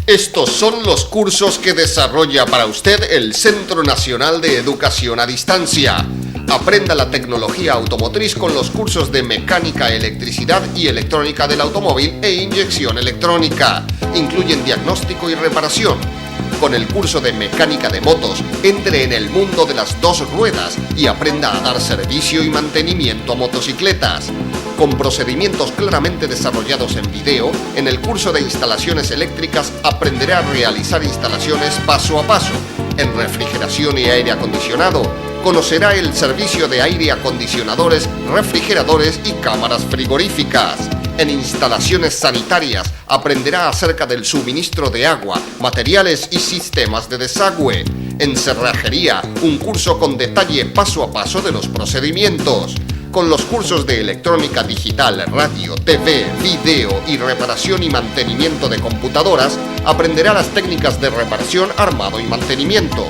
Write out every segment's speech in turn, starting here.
Estos son los cursos que desarrolla para usted el Centro Nacional de Educación a Distancia. Aprenda la tecnología automotriz con los cursos de mecánica, electricidad y electrónica del automóvil e inyección electrónica. Incluyen diagnóstico y reparación. Con el curso de mecánica de motos, entre en el mundo de las dos ruedas y aprenda a dar servicio y mantenimiento a motocicletas. Con procedimientos claramente desarrollados en video, en el curso de instalaciones eléctricas aprenderá a realizar instalaciones paso a paso. En refrigeración y aire acondicionado, conocerá el servicio de aire acondicionadores, refrigeradores y cámaras frigoríficas. En instalaciones sanitarias aprenderá acerca del suministro de agua, materiales y sistemas de desagüe. En cerrajería, un curso con detalle paso a paso de los procedimientos. Con los cursos de electrónica digital, radio, TV, video y reparación y mantenimiento de computadoras, aprenderá las técnicas de reparación, armado y mantenimiento.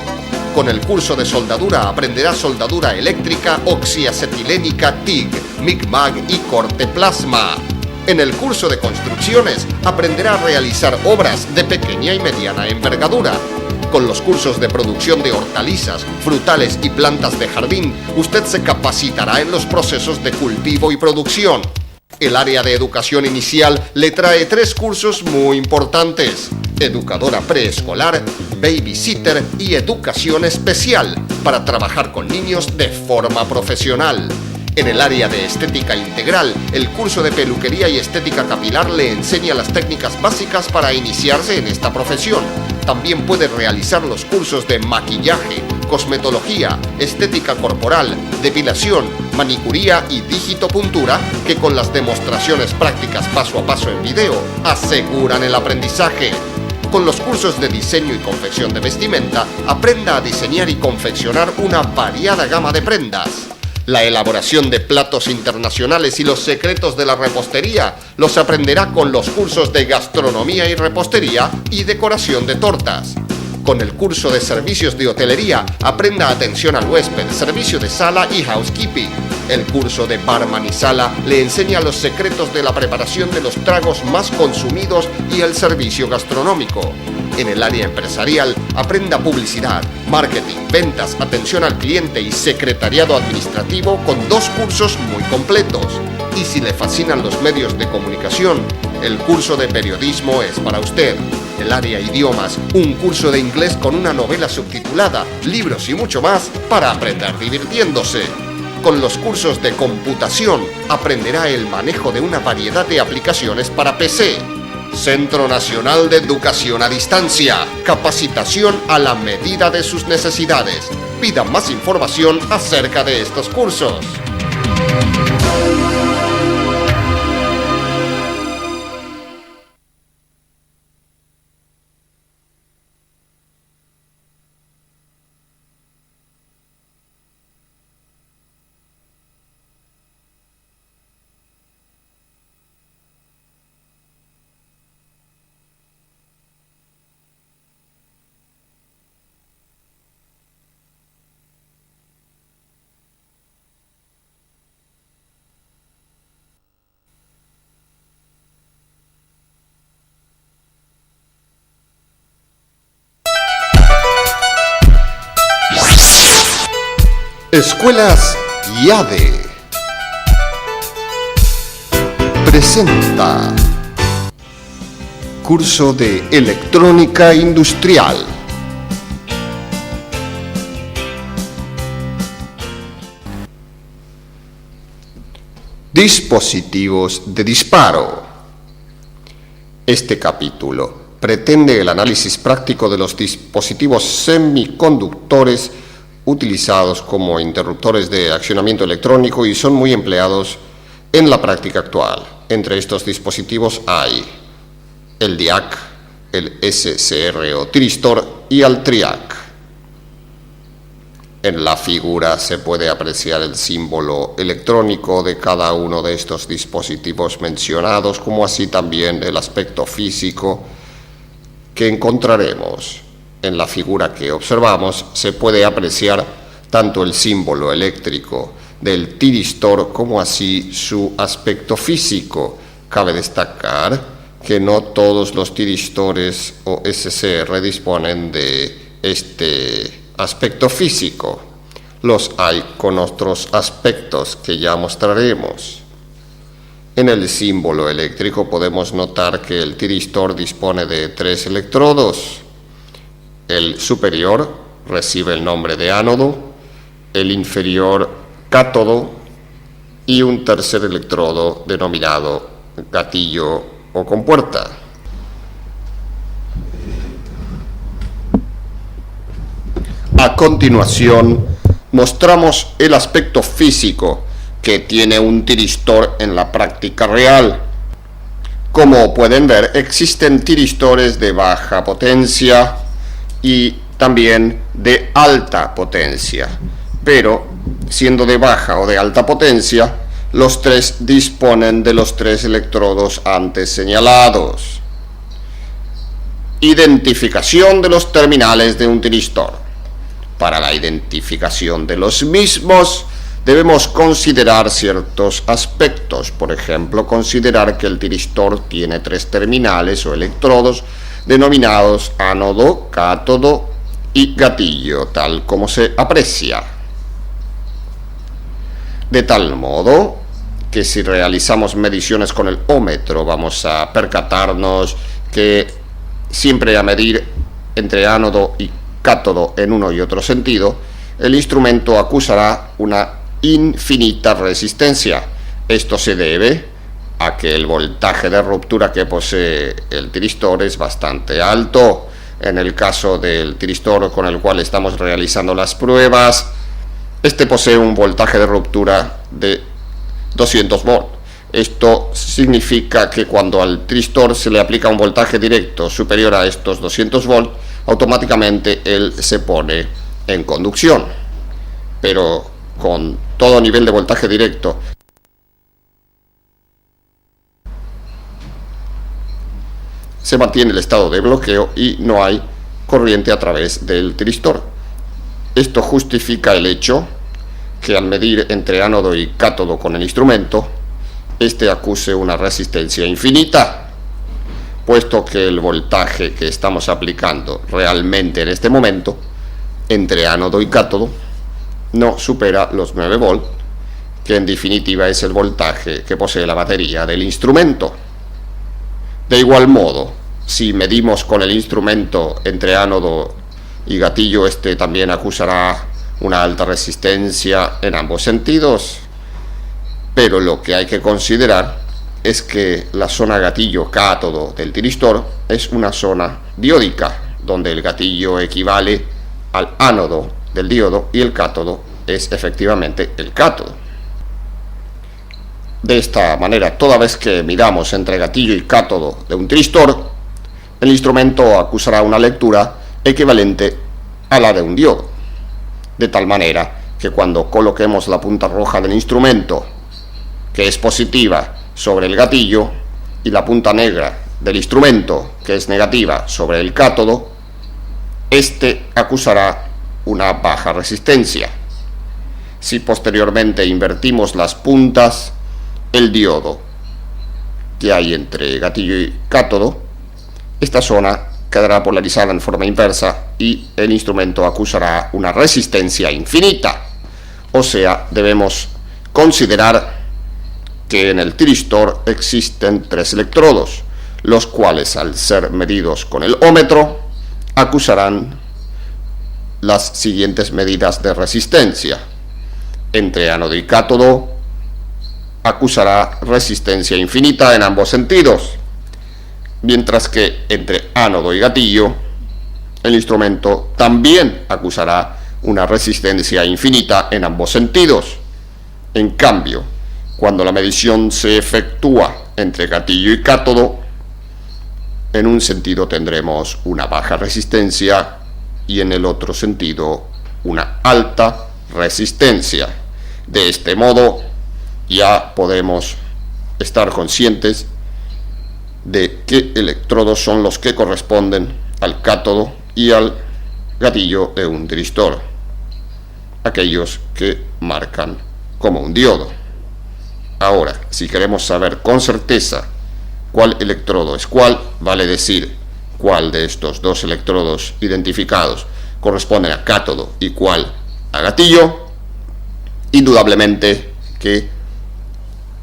Con el curso de soldadura aprenderá soldadura eléctrica, oxiacetilénica, TIG, MIG-MAG y corte plasma. En el curso de construcciones aprenderá a realizar obras de pequeña y mediana envergadura. Con los cursos de producción de hortalizas, frutales y plantas de jardín, usted se capacitará en los procesos de cultivo y producción. El área de educación inicial le trae 3 cursos muy importantes: educadora preescolar, babysitter y educación especial, para trabajar con niños de forma profesional. En el área de estética integral, el curso de peluquería y estética capilar le enseña las técnicas básicas para iniciarse en esta profesión. También puede realizar los cursos de maquillaje, cosmetología, estética corporal, depilación, manicuría y digitopuntura, que con las demostraciones prácticas paso a paso en video aseguran el aprendizaje. Con los cursos de diseño y confección de vestimenta, aprenda a diseñar y confeccionar una variada gama de prendas. La elaboración de platos internacionales y los secretos de la repostería los aprenderá con los cursos de gastronomía y repostería y decoración de tortas. Con el curso de servicios de hotelería, aprenda atención al huésped, servicio de sala y housekeeping. El curso de barman y sala le enseña los secretos de la preparación de los tragos más consumidos y el servicio gastronómico. En el área empresarial, aprenda publicidad, marketing, ventas, atención al cliente y secretariado administrativo con 2 cursos muy completos. Y si le fascinan los medios de comunicación, el curso de periodismo es para usted. El área idiomas, un curso de inglés con una novela subtitulada, libros y mucho más para aprender divirtiéndose. Con los cursos de computación, aprenderá el manejo de una variedad de aplicaciones para PC. Centro Nacional de Educación a Distancia. Capacitación a la medida de sus necesidades. Pida más información acerca de estos cursos. Escuelas IADE presenta curso de electrónica industrial. Dispositivos de disparo. Este capítulo pretende el análisis práctico de los dispositivos semiconductores utilizados como interruptores de accionamiento electrónico y son muy empleados en la práctica actual. Entre estos dispositivos hay el DIAC, el SCR o tiristor y el TRIAC. En la figura se puede apreciar el símbolo electrónico de cada uno de estos dispositivos mencionados, como así también el aspecto físico que encontraremos. En la figura que observamos se puede apreciar tanto el símbolo eléctrico del tiristor como así su aspecto físico. Cabe destacar que no todos los tiristores o SCR disponen de este aspecto físico. Los hay con otros aspectos que ya mostraremos. En el símbolo eléctrico podemos notar que el tiristor dispone de 3 electrodos. El superior recibe el nombre de ánodo, el inferior cátodo y un tercer electrodo denominado gatillo o compuerta. A continuación, mostramos el aspecto físico que tiene un tiristor en la práctica real. Como pueden ver, existen tiristores de baja potencia y también de alta potencia, pero siendo de baja o de alta potencia, los tres disponen de los 3 electrodos antes señalados. Identificación de los terminales de un tiristor. Para la identificación de los mismos, debemos considerar ciertos aspectos. Por ejemplo, considerar que el tiristor tiene 3 terminales o electrodos denominados ánodo, cátodo y gatillo, tal como se aprecia. De tal modo que si realizamos mediciones con el ómetro, vamos a percatarnos que siempre a medir entre ánodo y cátodo en uno y otro sentido, el instrumento acusará una infinita resistencia. Esto se debe a que el voltaje de ruptura que posee el tiristor es bastante alto. En el caso del tiristor con el cual estamos realizando las pruebas, este posee un voltaje de ruptura de 200 volts. Esto significa que cuando al tiristor se le aplica un voltaje directo superior a estos 200 volts, automáticamente él se pone en conducción. Pero con todo nivel de voltaje directo se mantiene el estado de bloqueo y no hay corriente a través del tiristor. Esto justifica el hecho que al medir entre ánodo y cátodo con el instrumento, este acuse una resistencia infinita, puesto que el voltaje que estamos aplicando realmente en este momento entre ánodo y cátodo no supera los 9 volts, que en definitiva es el voltaje que posee la batería del instrumento. De igual modo, si medimos con el instrumento entre ánodo y gatillo, este también acusará una alta resistencia en ambos sentidos, pero lo que hay que considerar es que la zona gatillo-cátodo del tiristor es una zona diódica, donde el gatillo equivale al ánodo del diodo y el cátodo es efectivamente el cátodo. De esta manera, toda vez que midamos entre gatillo y cátodo de un tiristor, el instrumento acusará una lectura equivalente a la de un diodo, de tal manera que cuando coloquemos la punta roja del instrumento, que es positiva, sobre el gatillo, y la punta negra del instrumento, que es negativa, sobre el cátodo, este acusará una baja resistencia. Si posteriormente invertimos las puntas, el diodo que hay entre gatillo y cátodo, esta zona quedará polarizada en forma inversa y el instrumento acusará una resistencia infinita. O sea, debemos considerar que en el tiristor existen 3 electrodos, los cuales al ser medidos con el ómetro acusarán las siguientes medidas de resistencia. Entre ánodo y cátodo acusará resistencia infinita en ambos sentidos, mientras que entre ánodo y gatillo el instrumento también acusará una resistencia infinita en ambos sentidos. En cambio, cuando la medición se efectúa entre gatillo y cátodo, en un sentido tendremos una baja resistencia y en el otro sentido una alta resistencia. De este modo ya podemos estar conscientes de qué electrodos son los que corresponden al cátodo y al gatillo de un tiristor, aquellos que marcan como un diodo. Ahora, si queremos saber con certeza cuál electrodo es cuál, vale decir cuál de estos dos electrodos identificados corresponden a cátodo y cuál a gatillo, indudablemente que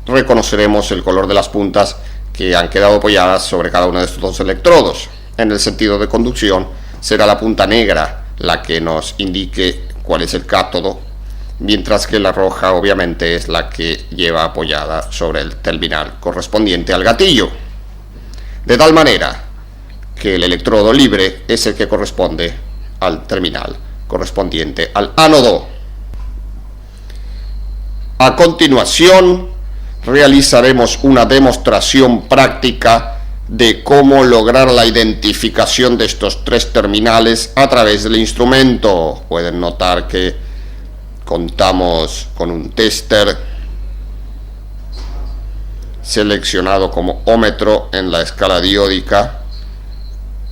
reconoceremos el color de las puntas que han quedado apoyadas sobre cada uno de estos dos electrodos. En el sentido de conducción será la punta negra la que nos indique cuál es el cátodo, mientras que la roja obviamente es la que lleva apoyada sobre el terminal correspondiente al gatillo. De tal manera que el electrodo libre es el que corresponde al terminal correspondiente al ánodo. A continuación realizaremos una demostración práctica de cómo lograr la identificación de estos tres terminales a través del instrumento. Pueden notar que contamos con un tester seleccionado como ómetro en la escala diódica.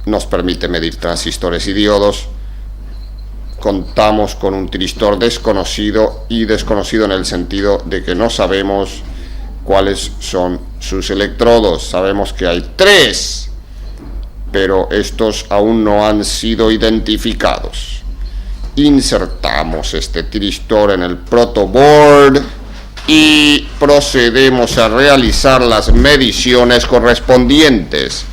Nos permite medir transistores y diodos. Contamos con un tiristor desconocido, y desconocido en el sentido de que no sabemos cuáles son sus electrodos. Sabemos que hay 3, pero estos aún no han sido identificados. Insertamos este tiristor en el protoboard y procedemos a realizar las mediciones correspondientes.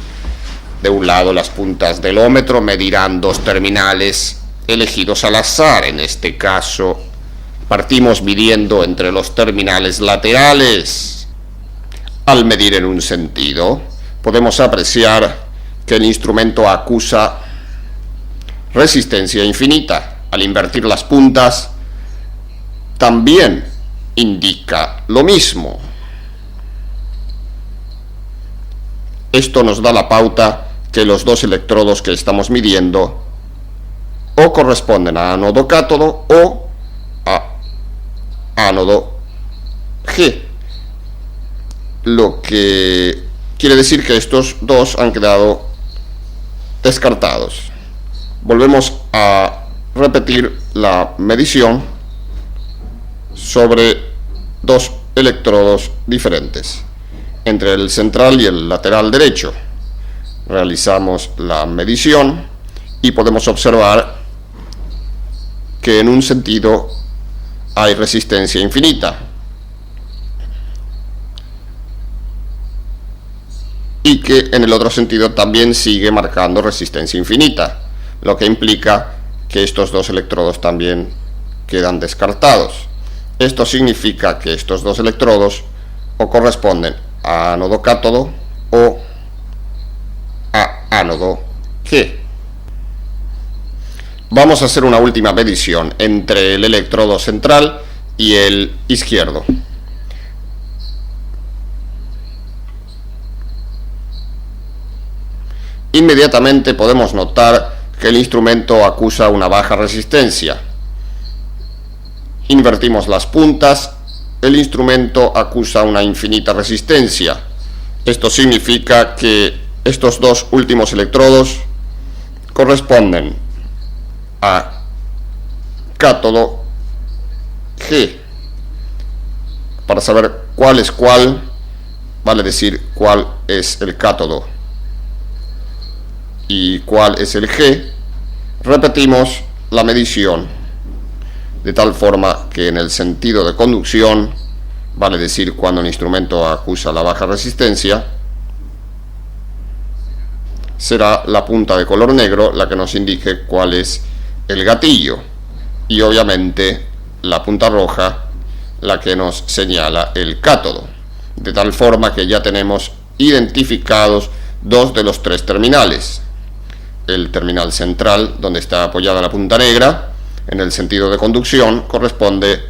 De un lado, las puntas del ómetro medirán 2 terminales elegidos al azar. En este caso, partimos midiendo entre los terminales laterales. Al medir en un sentido, podemos apreciar que el instrumento acusa resistencia infinita. Al invertir las puntas, también indica lo mismo. Esto nos da la pauta que los dos electrodos que estamos midiendo o corresponden a ánodo cátodo o a ánodo G, lo que quiere decir que estos dos han quedado descartados. Volvemos a repetir la medición sobre dos electrodos diferentes, entre el central y el lateral derecho. Realizamos la medición y podemos observar que en un sentido hay resistencia infinita y que en el otro sentido también sigue marcando resistencia infinita, lo que implica que estos dos electrodos también quedan descartados. Esto significa que estos dos electrodos o corresponden a ánodo cátodo o a ánodo G. Vamos a hacer una última medición entre el electrodo central y el izquierdo. Inmediatamente podemos notar que el instrumento acusa una baja resistencia. Invertimos las puntas, el instrumento acusa una infinita resistencia. Esto significa que estos dos últimos electrodos corresponden a cátodo G. Para saber cuál es cuál, vale decir cuál es el cátodo y cuál es el G, repetimos la medición de tal forma que en el sentido de conducción, vale decir cuando el instrumento acusa la baja resistencia, será la punta de color negro la que nos indique cuál es el gatillo, y obviamente la punta roja la que nos señala el cátodo, de tal forma que ya tenemos identificados dos de los tres terminales. El terminal central, donde está apoyada la punta negra, en el sentido de conducción corresponde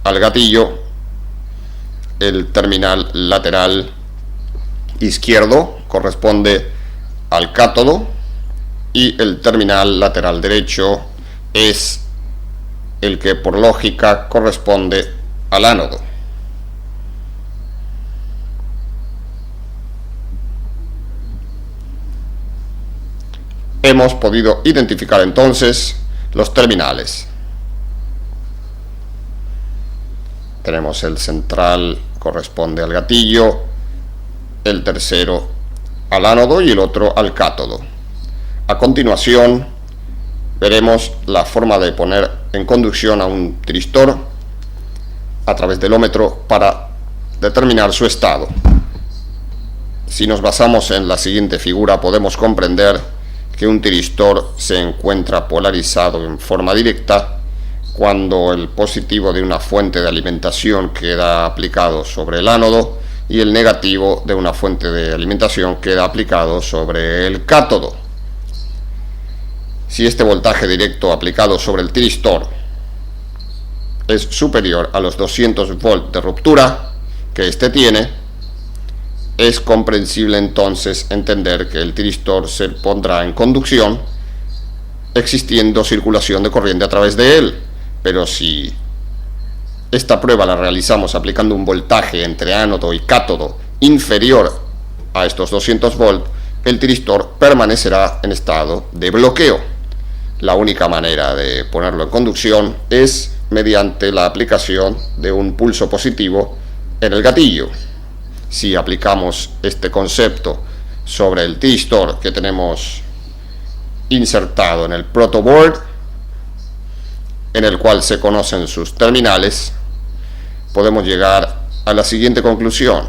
al gatillo. El terminal lateral izquierdo corresponde al cátodo y el terminal lateral derecho es el que por lógica corresponde al ánodo. Hemos podido identificar entonces los terminales. Tenemos el central, corresponde al gatillo, el tercero al ánodo y el otro al cátodo. A continuación veremos la forma de poner en conducción a un tiristor a través del ómetro para determinar su estado. Si nos basamos en la siguiente figura, podemos comprender que un tiristor se encuentra polarizado en forma directa cuando el positivo de una fuente de alimentación queda aplicado sobre el ánodo y el negativo de una fuente de alimentación queda aplicado sobre el cátodo. Si este voltaje directo aplicado sobre el tiristor es superior a los 200 volts de ruptura que éste tiene, es comprensible entonces entender que el tiristor se pondrá en conducción existiendo circulación de corriente a través de él. Pero si esta prueba la realizamos aplicando un voltaje entre ánodo y cátodo inferior a estos 200 volts, el tiristor permanecerá en estado de bloqueo. La única manera de ponerlo en conducción es mediante la aplicación de un pulso positivo en el gatillo. Si aplicamos este concepto sobre el tiristor que tenemos insertado en el protoboard, en el cual se conocen sus terminales, podemos llegar a la siguiente conclusión.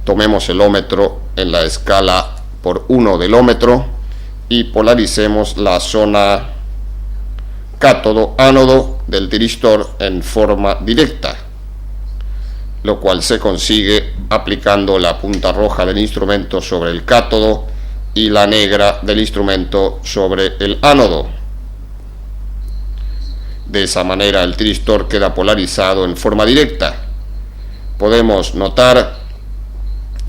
Tomemos el ómetro en la escala por 1 del ómetro y polaricemos la zona cátodo-ánodo del tiristor en forma directa, lo cual se consigue aplicando la punta roja del instrumento sobre el cátodo y la negra del instrumento sobre el ánodo. De esa manera el tiristor queda polarizado en forma directa. Podemos notar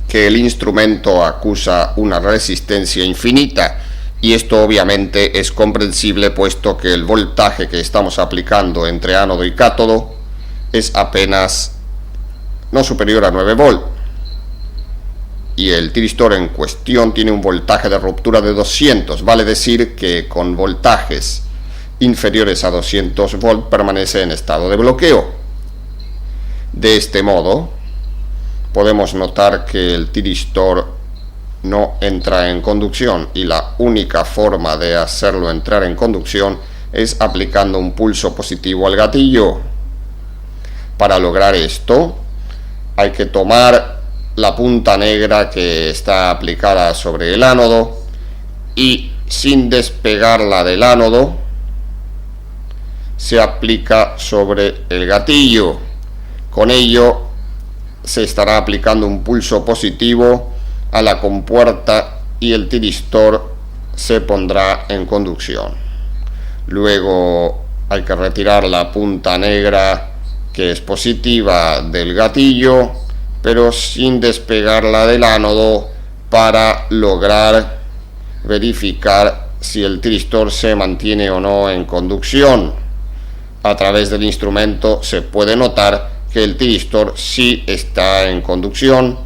que el instrumento acusa una resistencia infinita, y esto obviamente es comprensible puesto que el voltaje que estamos aplicando entre ánodo y cátodo es apenas no superior a 9 volts, y el tiristor en cuestión tiene un voltaje de ruptura de 200, vale decir que con voltajes inferiores a 200 volts permanece en estado de bloqueo. De este modo podemos notar que el tiristor no entra en conducción, y la única forma de hacerlo entrar en conducción es aplicando un pulso positivo al gatillo. Para lograr esto hay que tomar la punta negra que está aplicada sobre el ánodo y, sin despegarla del ánodo, se aplica sobre el gatillo. Con ello se estará aplicando un pulso positivo a la compuerta y el tiristor se pondrá en conducción. Luego hay que retirar la punta negra que es positiva del gatillo, pero sin despegarla del ánodo, para lograr verificar si el tiristor se mantiene o no en conducción. A través del instrumento se puede notar que el tiristor sí está en conducción,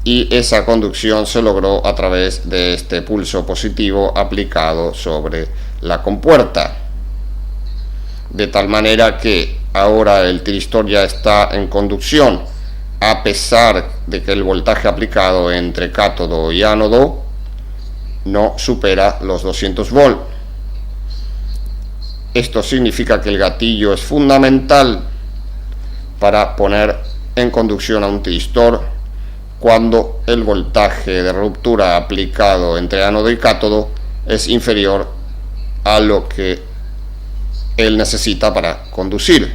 y esa conducción se logró a través de este pulso positivo aplicado sobre la compuerta, de tal manera que ahora el tiristor ya está en conducción, a pesar de que el voltaje aplicado entre cátodo y ánodo no supera los 200 volts. Esto significa que el gatillo es fundamental para poner en conducción a un tiristor cuando el voltaje de ruptura aplicado entre ánodo y cátodo es inferior a lo que él necesita para conducir.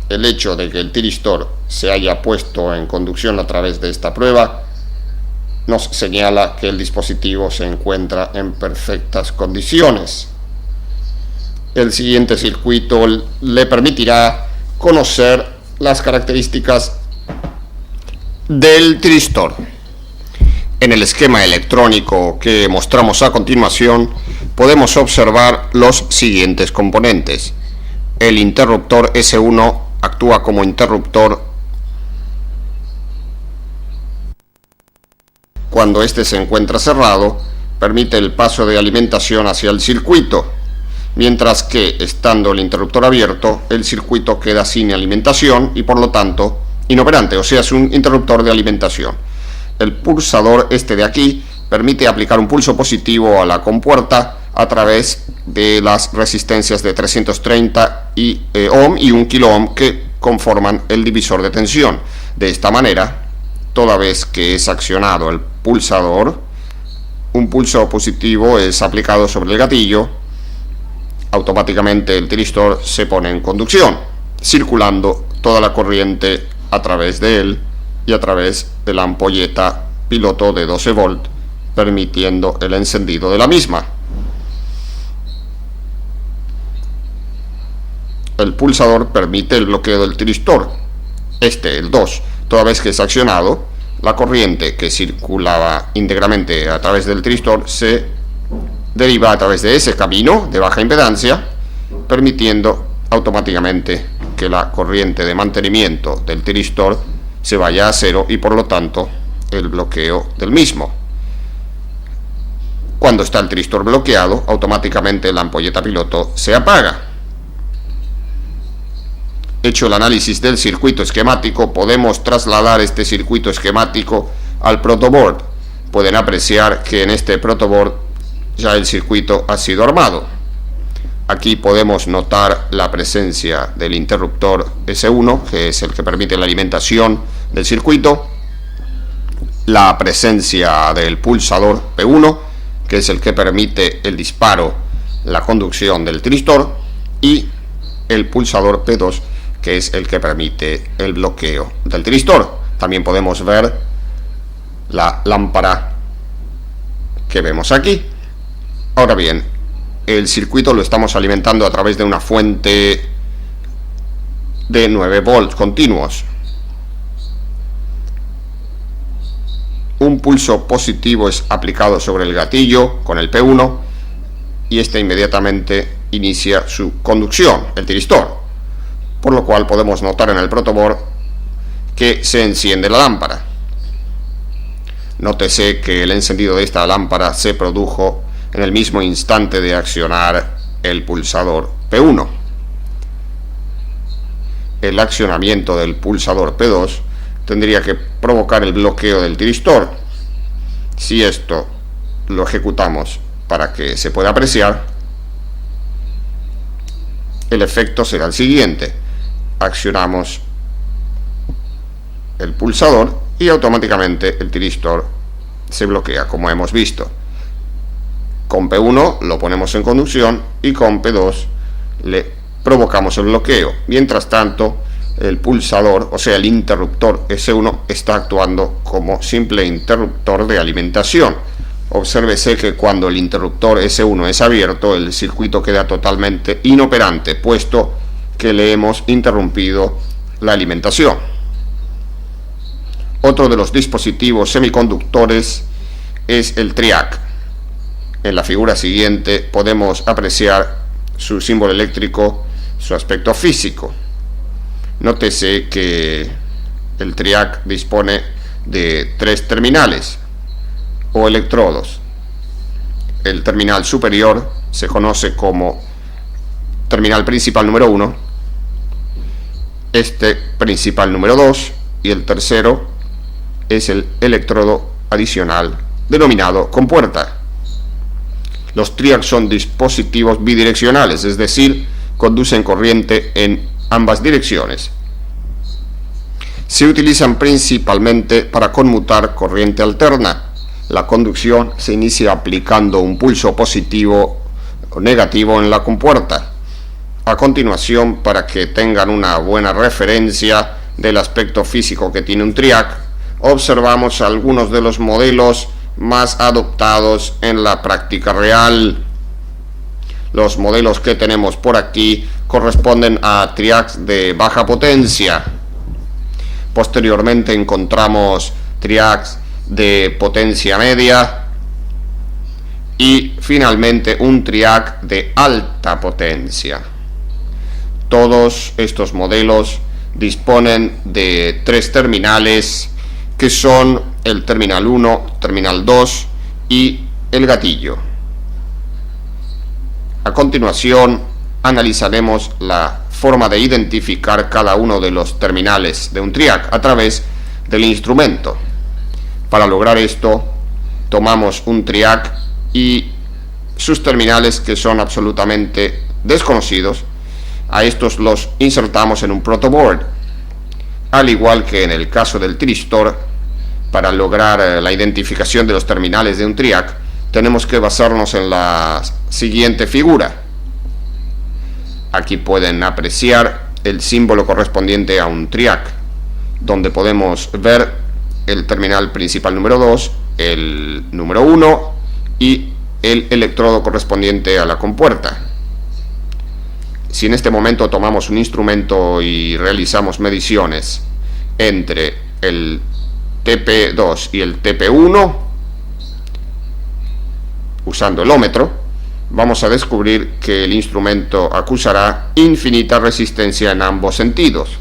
El hecho de que el tiristor se haya puesto en conducción a través de esta prueba nos señala que el dispositivo se encuentra en perfectas condiciones. El siguiente circuito le permitirá conocer las características del tiristor. En el esquema electrónico que mostramos a continuación podemos observar los siguientes componentes. El interruptor S1 actúa como interruptor cuando este se encuentra cerrado, permite el paso de alimentación hacia el circuito, mientras que, estando el interruptor abierto, el circuito queda sin alimentación y por lo tanto inoperante, o sea, es un interruptor de alimentación. El pulsador este de aquí permite aplicar un pulso positivo a la compuerta a través de las resistencias de 330 ohm y 1 kilo ohm que conforman el divisor de tensión. De esta manera, toda vez que es accionado el pulsador, un pulso positivo es aplicado sobre el gatillo, automáticamente el tiristor se pone en conducción, circulando toda la corriente a través de él y a través de la ampolleta piloto de 12 volt, permitiendo el encendido de la misma. El pulsador permite el bloqueo del tiristor, el 2, toda vez que es accionado, la corriente que circulaba íntegramente a través del tiristor se deriva a través de ese camino de baja impedancia, permitiendo automáticamente que la corriente de mantenimiento del tiristor se vaya a cero y por lo tanto el bloqueo del mismo. Cuando está el tiristor bloqueado, automáticamente la ampolleta piloto se apaga. Hecho el análisis del circuito esquemático, podemos trasladar este circuito esquemático al protoboard. Pueden apreciar que en este protoboard ya el circuito ha sido armado. Aquí podemos notar la presencia del interruptor S1, que es el que permite la alimentación del circuito, la presencia del pulsador P1, que es el que permite el disparo, la conducción del tiristor, y el pulsador P2, que es el que permite el bloqueo del tiristor. También podemos ver la lámpara que vemos aquí. Ahora bien, el circuito lo estamos alimentando a través de una fuente de 9 volts continuos. Un pulso positivo es aplicado sobre el gatillo con el P1 y este inmediatamente inicia su conducción, el tiristor, por lo cual podemos notar en el protoboard que se enciende la lámpara. Nótese que el encendido de esta lámpara se produjo en el mismo instante de accionar el pulsador P1. El accionamiento del pulsador P2 tendría que provocar el bloqueo del tiristor. Si esto lo ejecutamos para que se pueda apreciar, el efecto será el siguiente: accionamos el pulsador y automáticamente el tiristor se bloquea, como hemos visto. Con P1 lo ponemos en conducción y con P2 le provocamos el bloqueo. Mientras tanto, el pulsador, o sea el interruptor S1, está actuando como simple interruptor de alimentación. Obsérvese que cuando el interruptor S1 es abierto, el circuito queda totalmente inoperante, puesto que le hemos interrumpido la alimentación. Otro de los dispositivos semiconductores es el TRIAC. En la figura siguiente podemos apreciar su símbolo eléctrico, su aspecto físico. Nótese que el TRIAC dispone de 3 terminales o electrodos. El terminal superior se conoce como terminal principal número 1, este principal número 2 y el tercero es el electrodo adicional denominado compuerta. Los TRIAC son dispositivos bidireccionales, es decir, conducen corriente en ambas direcciones. Se utilizan principalmente para conmutar corriente alterna. La conducción se inicia aplicando un pulso positivo o negativo en la compuerta. A continuación, para que tengan una buena referencia del aspecto físico que tiene un TRIAC, observamos algunos de los modelos más adoptados en la práctica real. Los modelos que tenemos por aquí corresponden a TRIACs de baja potencia. Posteriormente encontramos TRIACs de potencia media y finalmente un TRIAC de alta potencia. Todos estos modelos disponen de 3 terminales que son el terminal 1, terminal 2 y el gatillo. A continuación analizaremos la forma de identificar cada uno de los terminales de un TRIAC a través del instrumento. Para lograr esto, tomamos un TRIAC y sus terminales, que son absolutamente desconocidos, a estos los insertamos en un protoboard. Al igual que en el caso del tristor, para lograr la identificación de los terminales de un TRIAC, tenemos que basarnos en la siguiente figura. Aquí pueden apreciar el símbolo correspondiente a un TRIAC, donde podemos ver el terminal principal número 2, el número 1 y el electrodo correspondiente a la compuerta. Si en este momento tomamos un instrumento y realizamos mediciones entre el TP2 y el TP1 usando el ómetro, vamos a descubrir que el instrumento acusará infinita resistencia en ambos sentidos,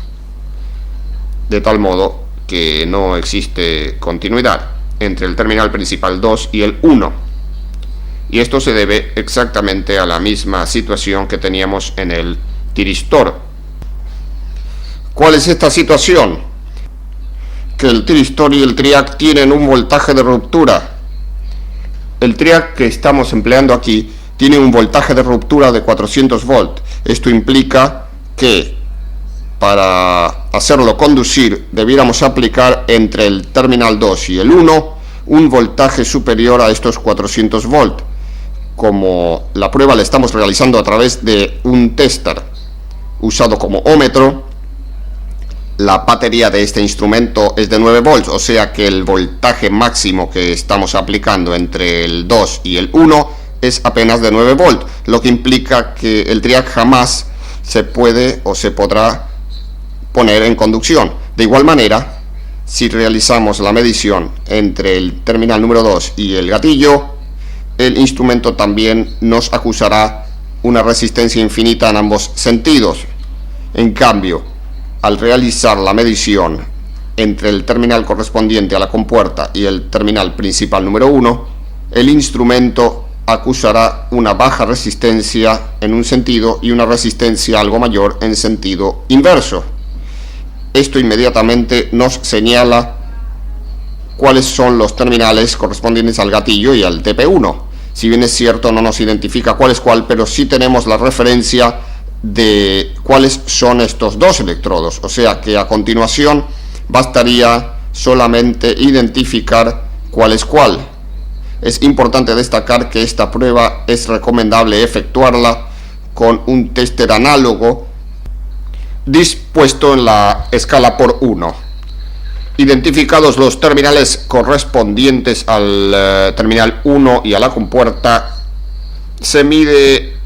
de tal modo que no existe continuidad entre el terminal principal 2 y el 1. Y esto se debe exactamente a la misma situación que teníamos en el tiristor. ¿Cuál es esta situación? Que el tiristor y el TRIAC tienen un voltaje de ruptura. El TRIAC que estamos empleando aquí tiene un voltaje de ruptura de 400 volt. Esto implica que para hacerlo conducir debiéramos aplicar entre el terminal 2 y el 1 un voltaje superior a estos 400 volt. Como la prueba la estamos realizando a través de un tester usado como ómetro, la batería de este instrumento es de 9 volts, o sea que el voltaje máximo que estamos aplicando entre el 2 y el 1 es apenas de 9 volts, lo que implica que el TRIAC jamás se puede o se podrá poner en conducción. De igual manera, si realizamos la medición entre el terminal número 2 y el gatillo, el instrumento también nos acusará una resistencia infinita en ambos sentidos. En cambio, al realizar la medición entre el terminal correspondiente a la compuerta y el terminal principal número 1, el instrumento acusará una baja resistencia en un sentido y una resistencia algo mayor en sentido inverso. Esto inmediatamente nos señala cuáles son los terminales correspondientes al gatillo y al TP1. Si bien es cierto, no nos identifica cuál es cuál, pero sí tenemos la referencia de cuáles son estos dos electrodos, o sea que a continuación bastaría solamente identificar cuál es cuál. Es importante destacar que esta prueba es recomendable efectuarla con un tester análogo dispuesto en la escala por 1. Identificados los terminales correspondientes al terminal 1 y a la compuerta, se mide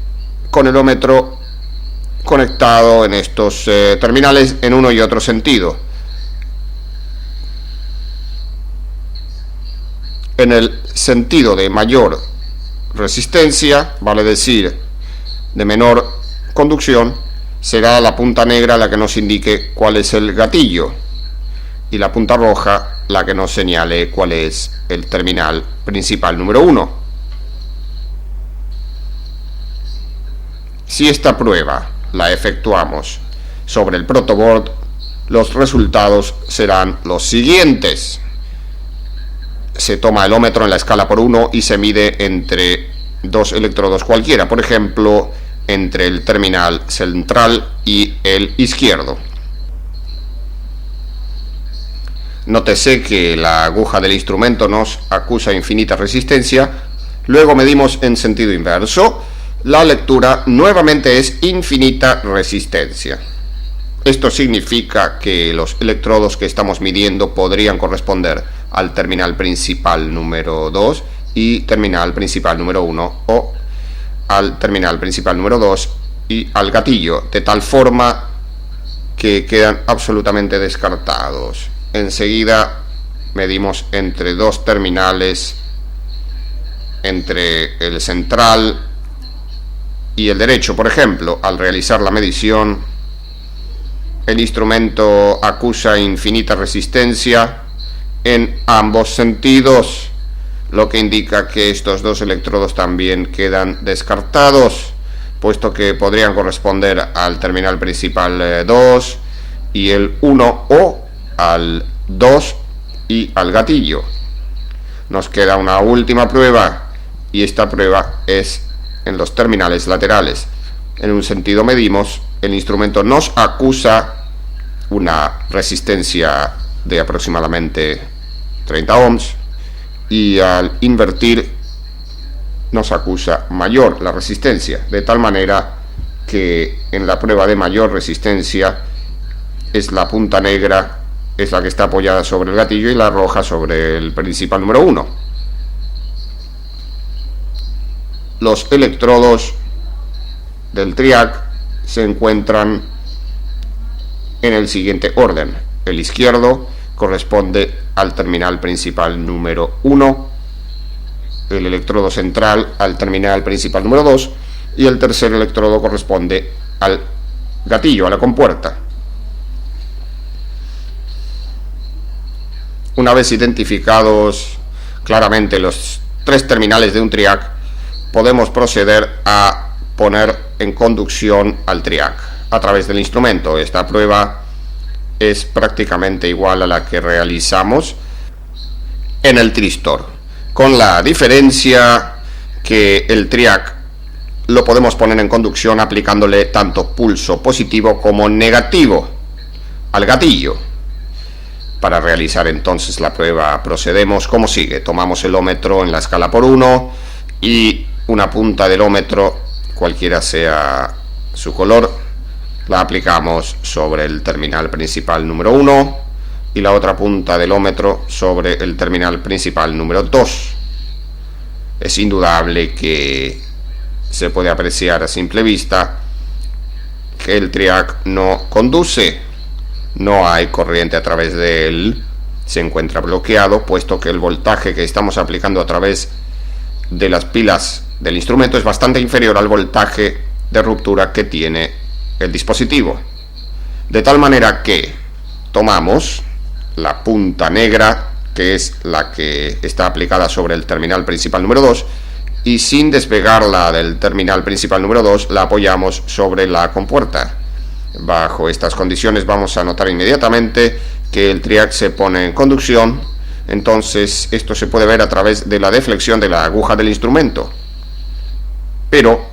con el ómetro conectado en estos terminales en uno y otro sentido. En el sentido de mayor resistencia, vale decir de menor conducción, será la punta negra la que nos indique cuál es el gatillo y la punta roja la que nos señale cuál es el terminal principal número 1. Si esta prueba la efectuamos sobre el protoboard, los resultados serán los siguientes. Se toma el ómetro en la escala por 1 y se mide entre dos electrodos cualquiera, por ejemplo, entre el terminal central y el izquierdo. Nótese que la aguja del instrumento nos acusa infinita resistencia. Luego medimos en sentido inverso. La lectura nuevamente es infinita resistencia. Esto significa que los electrodos que estamos midiendo podrían corresponder al terminal principal número 2 y terminal principal número 1, o al terminal principal número 2 y al gatillo, de tal forma que quedan absolutamente descartados. Enseguida medimos entre dos terminales, entre el central y el derecho. Por ejemplo, al realizar la medición, el instrumento acusa infinita resistencia en ambos sentidos, lo que indica que estos dos electrodos también quedan descartados, puesto que podrían corresponder al terminal principal 2 y el 1, o al 2 y al gatillo. Nos queda una última prueba, y esta prueba es en los terminales laterales. En un sentido medimos, el instrumento nos acusa una resistencia de aproximadamente 30 ohms, y al invertir nos acusa mayor la resistencia, de tal manera que en la prueba de mayor resistencia es la punta negra, es la que está apoyada sobre el gatillo, y la roja sobre el principal número 1. Los electrodos del TRIAC se encuentran en el siguiente orden. El izquierdo corresponde al terminal principal número 1, el electrodo central al terminal principal número 2, y el tercer electrodo corresponde al gatillo, a la compuerta. Una vez identificados claramente los tres terminales de un TRIAC, podemos proceder a poner en conducción al TRIAC a través del instrumento. Esta prueba es prácticamente igual a la que realizamos en el tristor, con la diferencia que el TRIAC lo podemos poner en conducción aplicándole tanto pulso positivo como negativo al gatillo. Para realizar entonces la prueba procedemos como sigue. Tomamos el ómetro en la escala por 1 y una punta del ómetro, cualquiera sea su color, la aplicamos sobre el terminal principal número 1 y la otra punta del ómetro sobre el terminal principal número 2. Es indudable que se puede apreciar a simple vista que el TRIAC no conduce, no hay corriente a través de él, se encuentra bloqueado, puesto que el voltaje que estamos aplicando a través de las pilas del instrumento es bastante inferior al voltaje de ruptura que tiene el dispositivo. De tal manera que tomamos la punta negra, que es la que está aplicada sobre el terminal principal número 2, y sin despegarla del terminal principal número 2, la apoyamos sobre la compuerta. Bajo estas condiciones vamos a notar inmediatamente que el TRIAC se pone en conducción. Entonces esto se puede ver a través de la deflexión de la aguja del instrumento, pero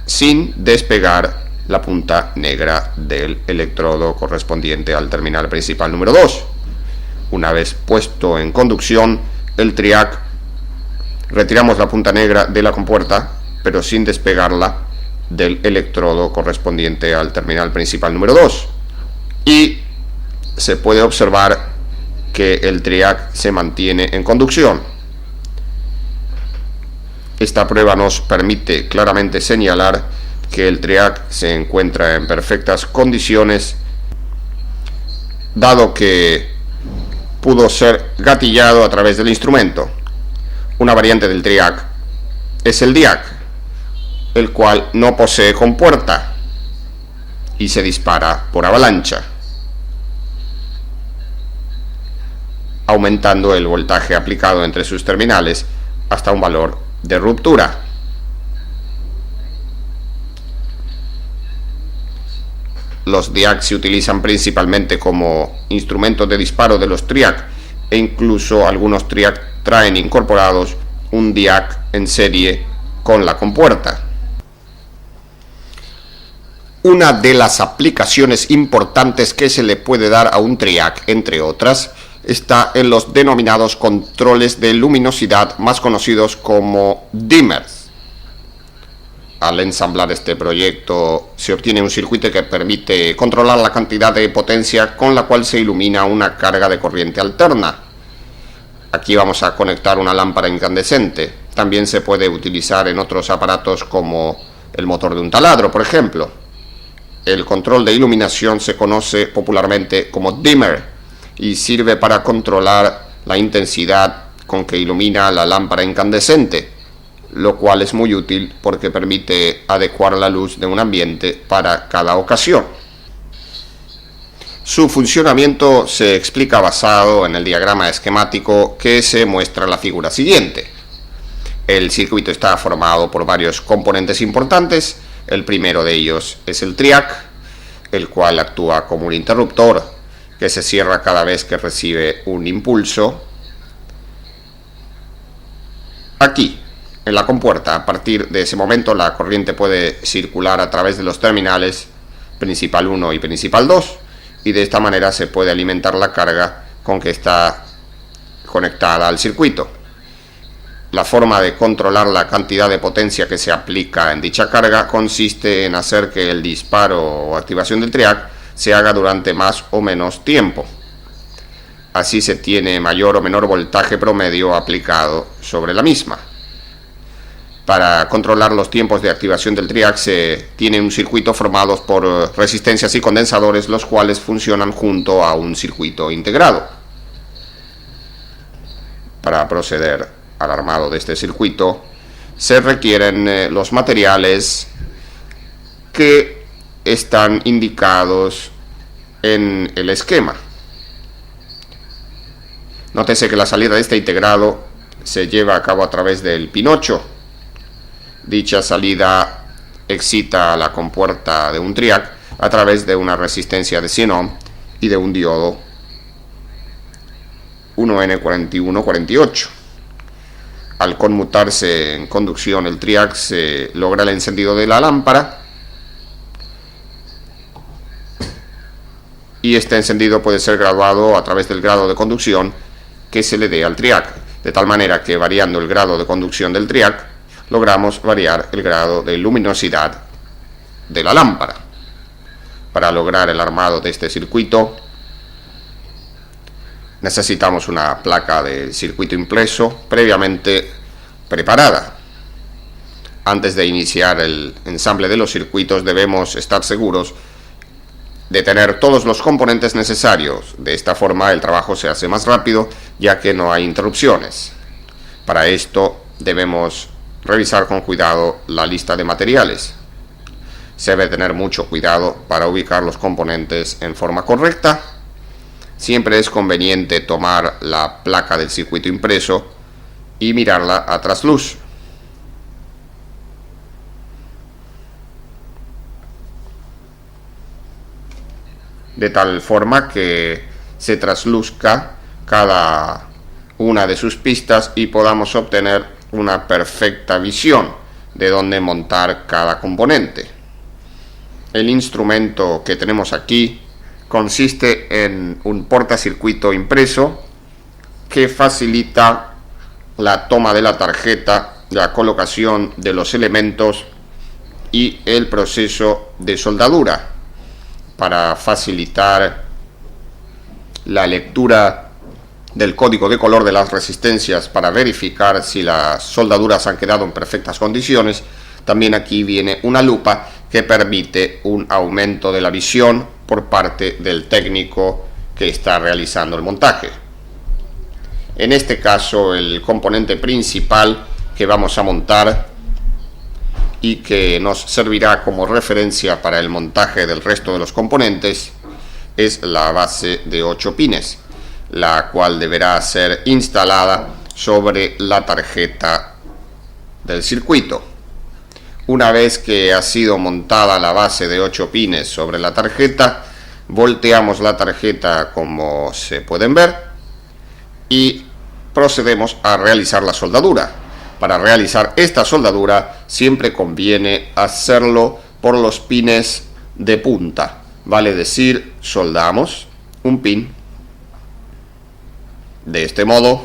sin despegar la punta negra del electrodo correspondiente al terminal principal número 2. Una vez puesto en conducción el TRIAC, retiramos la punta negra de la compuerta, pero sin despegarla del electrodo correspondiente al terminal principal número 2, y se puede observar que el TRIAC se mantiene en conducción. Esta prueba nos permite claramente señalar que el TRIAC se encuentra en perfectas condiciones, dado que pudo ser gatillado a través del instrumento. Una variante del TRIAC es el DIAC, el cual no posee compuerta y se dispara por avalancha, aumentando el voltaje aplicado entre sus terminales hasta un valor de ruptura. Los DIAC se utilizan principalmente como instrumentos de disparo de los TRIAC, e incluso algunos TRIAC traen incorporados un DIAC en serie con la compuerta. Una de las aplicaciones importantes que se le puede dar a un TRIAC, entre otras, está en los denominados controles de luminosidad, más conocidos como dimmers. Al ensamblar este proyecto se obtiene un circuito que permite controlar la cantidad de potencia con la cual se ilumina una carga de corriente alterna. Aquí vamos a conectar una lámpara incandescente. También se puede utilizar en otros aparatos como el motor de un taladro, por ejemplo. El control de iluminación se conoce popularmente como dimmer y sirve para controlar la intensidad con que ilumina la lámpara incandescente, lo cual es muy útil porque permite adecuar la luz de un ambiente para cada ocasión. Su funcionamiento se explica basado en el diagrama esquemático que se muestra en la figura siguiente. El circuito está formado por varios componentes importantes. El primero de ellos es el TRIAC, el cual actúa como un interruptor que se cierra cada vez que recibe un impulso. aquí, en la compuerta. A partir de ese momento la corriente puede circular a través de los terminales principal 1 y principal 2, y de esta manera se puede alimentar la carga con que está conectada al circuito. La forma de controlar la cantidad de potencia que se aplica en dicha carga consiste en hacer que el disparo o activación del triac se haga durante más o menos tiempo. Así se tiene mayor o menor voltaje promedio aplicado sobre la misma. Para controlar los tiempos de activación del triac se tiene un circuito formado por resistencias y condensadores, los cuales funcionan junto a un circuito integrado. Para proceder al armado de este circuito se requieren los materiales que están indicados en el esquema. Nótese que la salida de este integrado se lleva a cabo a través del pin 8. Dicha salida excita a la compuerta de un triac a través de una resistencia de 100 ohm y de un diodo 1N4148. Al conmutarse en conducción el triac, se logra el encendido de la lámpara, y este encendido puede ser graduado a través del grado de conducción que se le dé al triac, de tal manera que variando el grado de conducción del triac logramos variar el grado de luminosidad de la lámpara. Para lograr el armado de este circuito necesitamos una placa de circuito impreso previamente preparada. Antes de iniciar el ensamble de los circuitos debemos estar seguros de tener todos los componentes necesarios. De esta forma el trabajo se hace más rápido, ya que no hay interrupciones. Para esto debemos revisar con cuidado la lista de materiales. Se debe tener mucho cuidado para ubicar los componentes en forma correcta. Siempre es conveniente tomar la placa del circuito impreso y mirarla a trasluz. De tal forma que se trasluzca cada una de sus pistas y podamos obtener una perfecta visión de dónde montar cada componente. El instrumento que tenemos aquí consiste en un portacircuito impreso que facilita la toma de la tarjeta, la colocación de los elementos y el proceso de soldadura. Para facilitar la lectura del código de color de las resistencias para verificar si las soldaduras han quedado en perfectas condiciones, también aquí viene una lupa que permite un aumento de la visión por parte del técnico que está realizando el montaje. En este caso, el componente principal que vamos a montar y que nos servirá como referencia para el montaje del resto de los componentes es la base de 8 pines, la cual deberá ser instalada sobre la tarjeta del circuito. Una vez que ha sido montada la base de 8 pines sobre la tarjeta, volteamos la tarjeta como se pueden ver y procedemos a realizar la soldadura. Para realizar esta soldadura siempre conviene hacerlo por los pines de punta, vale decir, soldamos un pin de este modo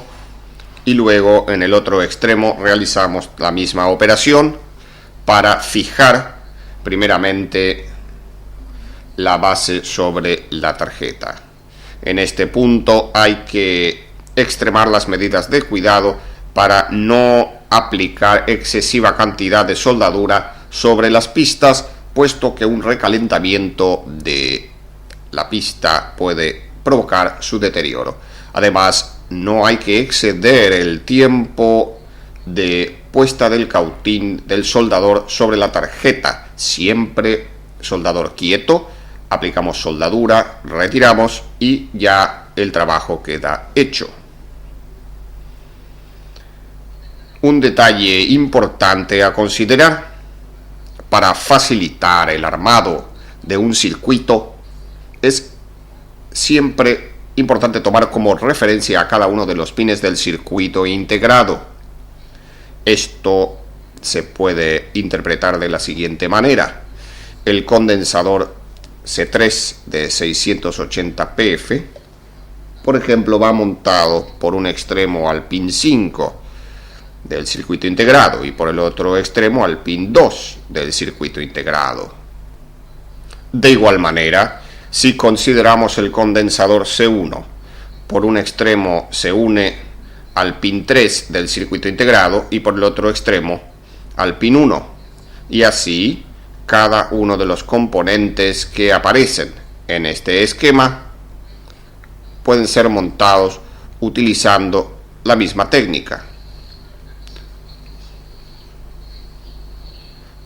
y luego en el otro extremo realizamos la misma operación para fijar primeramente la base sobre la tarjeta. En este punto hay que extremar las medidas de cuidado para no aplicar excesiva cantidad de soldadura sobre las pistas, puesto que un recalentamiento de la pista puede provocar su deterioro. Además, no hay que exceder el tiempo de puesta del cautín del soldador sobre la tarjeta. Siempre soldador quieto, aplicamos soldadura, retiramos y ya el trabajo queda hecho. Un detalle importante a considerar para facilitar el armado de un circuito es siempre importante tomar como referencia a cada uno de los pines del circuito integrado. Esto se puede interpretar de la siguiente manera. El condensador C3 de 680 pf, por ejemplo, va montado por un extremo al pin 5 del circuito integrado y por el otro extremo al pin 2 del circuito integrado. De igual manera, si consideramos el condensador C1, por un extremo se une al pin 3 del circuito integrado y por el otro extremo al pin 1, y así cada uno de los componentes que aparecen en este esquema pueden ser montados utilizando la misma técnica.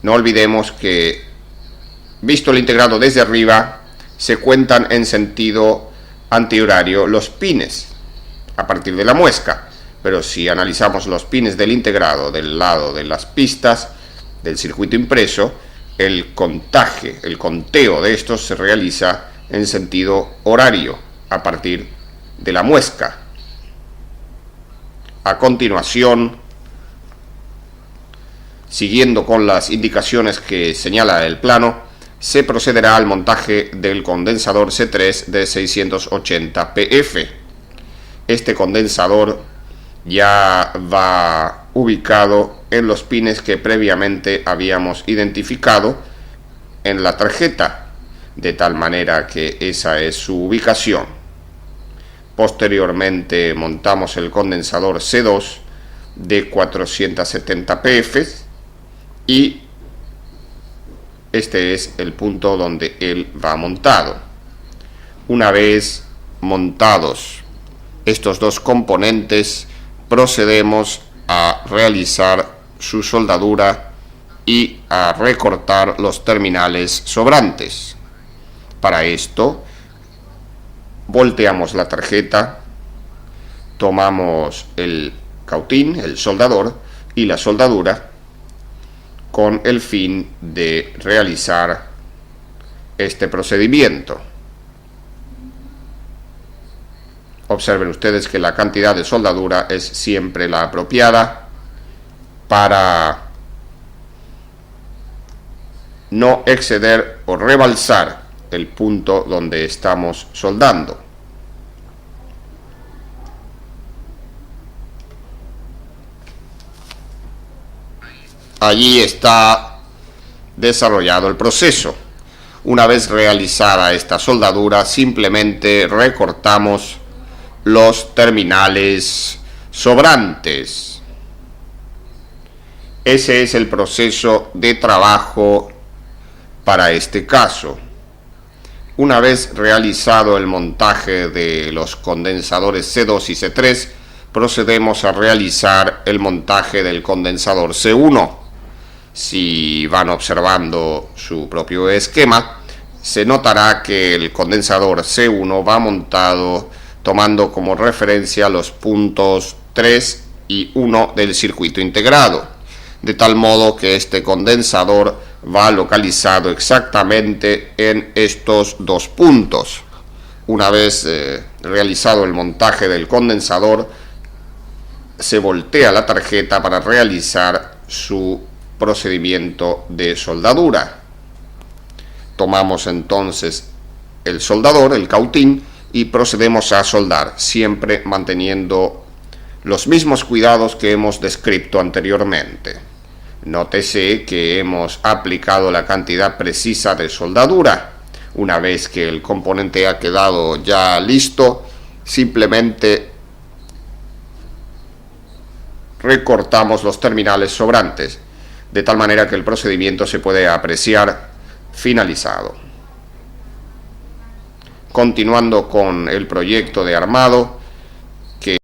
No olvidemos que, visto el integrado desde arriba, se cuentan en sentido antihorario los pines a partir de la muesca, pero si analizamos los pines del integrado del lado de las pistas del circuito impreso, el conteo de estos se realiza en sentido horario a partir de la muesca. A continuación, siguiendo con las indicaciones que señala el plano, se procederá al montaje del condensador C3 de 680 pf. Este condensador ya va ubicado en los pines que previamente habíamos identificado en la tarjeta, de tal manera que esa es su ubicación. Posteriormente montamos el condensador C2 de 470 pf y este es el punto donde él va montado. Una vez montados estos dos componentes, procedemos a realizar su soldadura y a recortar los terminales sobrantes. Para esto, volteamos la tarjeta, tomamos el cautín, el soldador y la soldadura con el fin de realizar este procedimiento. Observen ustedes que la cantidad de soldadura es siempre la apropiada para no exceder o rebalsar el punto donde estamos soldando. Allí está desarrollado el proceso. Una vez realizada esta soldadura, simplemente recortamos los terminales sobrantes. Ese es el proceso de trabajo para este caso. Una vez realizado el montaje de los condensadores C2 y C3, procedemos a realizar el montaje del condensador C1. Si van observando su propio esquema, se notará que el condensador C1 va montado tomando como referencia los puntos 3 y 1 del circuito integrado, de tal modo que este condensador va localizado exactamente en estos dos puntos. Una vez realizado el montaje del condensador, se voltea la tarjeta para realizar su procedimiento de soldadura. Tomamos entonces el soldador, el cautín, y procedemos a soldar, siempre manteniendo los mismos cuidados que hemos descrito anteriormente. Nótese que hemos aplicado la cantidad precisa de soldadura. Una vez que el componente ha quedado ya listo, simplemente recortamos los terminales sobrantes, de tal manera que el procedimiento se puede apreciar finalizado. Continuando con el proyecto de armado,